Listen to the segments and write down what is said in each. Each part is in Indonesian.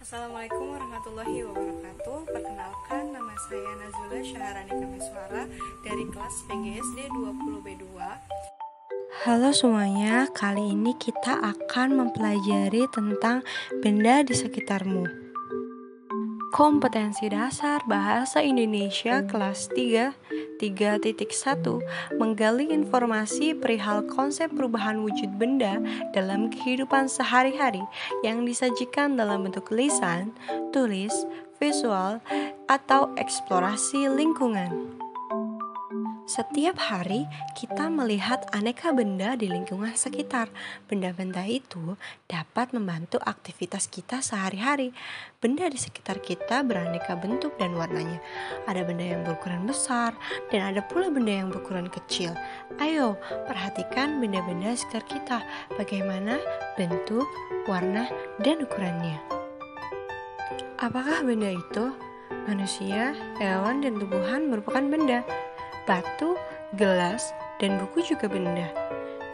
Assalamualaikum warahmatullahi wabarakatuh. Perkenalkan, nama saya Nazula Syaharani Kameswara dari kelas PGSD 20B2. Halo semuanya, kali ini kita akan mempelajari tentang benda di sekitarmu. Kompetensi dasar Bahasa Indonesia kelas 3.1 menggali informasi perihal konsep perubahan wujud benda dalam kehidupan sehari-hari yang disajikan dalam bentuk lisan, tulis, visual, atau eksplorasi lingkungan. Setiap hari kita melihat aneka benda di lingkungan sekitar. Benda-benda itu dapat membantu aktivitas kita sehari-hari. Benda di sekitar kita beraneka bentuk dan warnanya. Ada benda yang berukuran besar dan ada pula benda yang berukuran kecil. Ayo, perhatikan benda-benda di sekitar kita. Bagaimana bentuk, warna, dan ukurannya. Apakah benda itu? Manusia, hewan, dan tumbuhan merupakan benda. Batu, gelas, dan buku juga benda.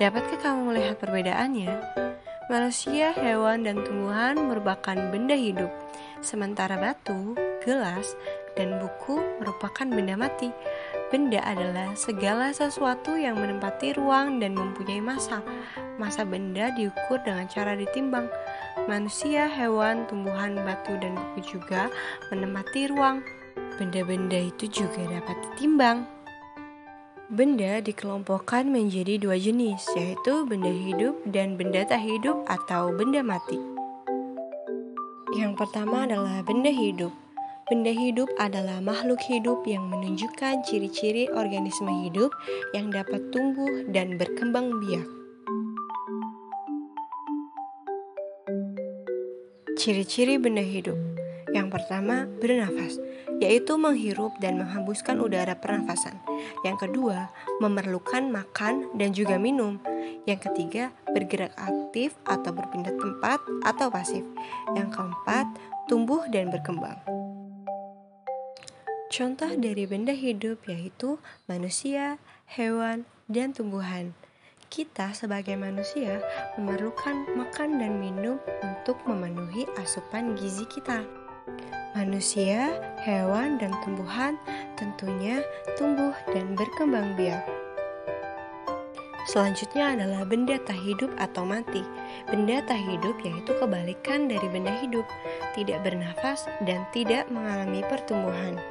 Dapatkah kamu melihat perbedaannya? Manusia, hewan, dan tumbuhan merupakan benda hidup, sementara batu, gelas, dan buku merupakan benda mati. Benda adalah segala sesuatu yang menempati ruang dan mempunyai massa. Massa benda diukur dengan cara ditimbang. Manusia, hewan, tumbuhan, batu, dan buku juga menempati ruang. Benda-benda itu juga dapat ditimbang. Benda dikelompokkan menjadi dua jenis, yaitu benda hidup dan benda tak hidup atau benda mati. Yang pertama adalah benda hidup. Benda hidup adalah makhluk hidup yang menunjukkan ciri-ciri organisme hidup yang dapat tumbuh dan berkembang biak. Ciri-ciri benda hidup. Yang pertama, bernafas, yaitu menghirup dan menghembuskan udara pernafasan. Yang kedua, memerlukan makan dan juga minum. Yang ketiga, bergerak aktif atau berpindah tempat atau pasif. Yang keempat, tumbuh dan berkembang. Contoh dari benda hidup yaitu manusia, hewan, dan tumbuhan. Kita sebagai manusia memerlukan makan dan minum untuk memenuhi asupan gizi kita. Manusia, hewan, dan tumbuhan tentunya tumbuh dan berkembang biak. Selanjutnya adalah benda tak hidup atau mati. Benda tak hidup yaitu kebalikan dari benda hidup, tidak bernafas dan tidak mengalami pertumbuhan.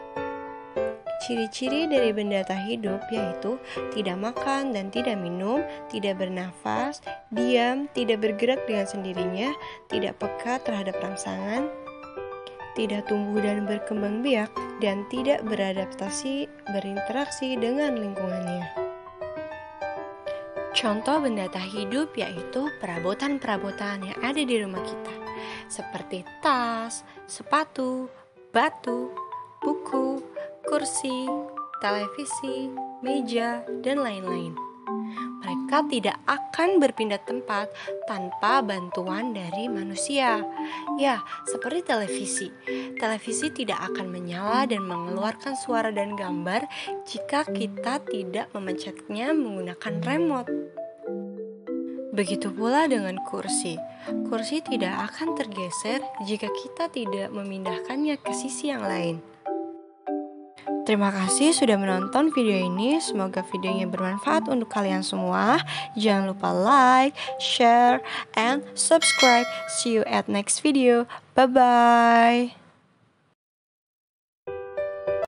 Ciri-ciri dari benda tak hidup yaitu tidak makan dan tidak minum, tidak bernafas, diam, tidak bergerak dengan sendirinya, tidak peka terhadap rangsangan, tidak tumbuh dan berkembang biak, dan tidak berinteraksi dengan lingkungannya. Contoh benda tak hidup yaitu perabotan-perabotan yang ada di rumah kita, seperti tas, sepatu, batu, buku, kursi, televisi, meja, dan lain-lain. Mereka tidak akan berpindah tempat tanpa bantuan dari manusia. Ya, seperti televisi. Televisi tidak akan menyala dan mengeluarkan suara dan gambar jika kita tidak memencetnya menggunakan remote. Begitu pula dengan kursi. Kursi tidak akan tergeser jika kita tidak memindahkannya ke sisi yang lain. Terima kasih sudah menonton video ini. Semoga videonya bermanfaat untuk kalian semua. Jangan lupa like, share, and subscribe. See you at next video. Bye-bye.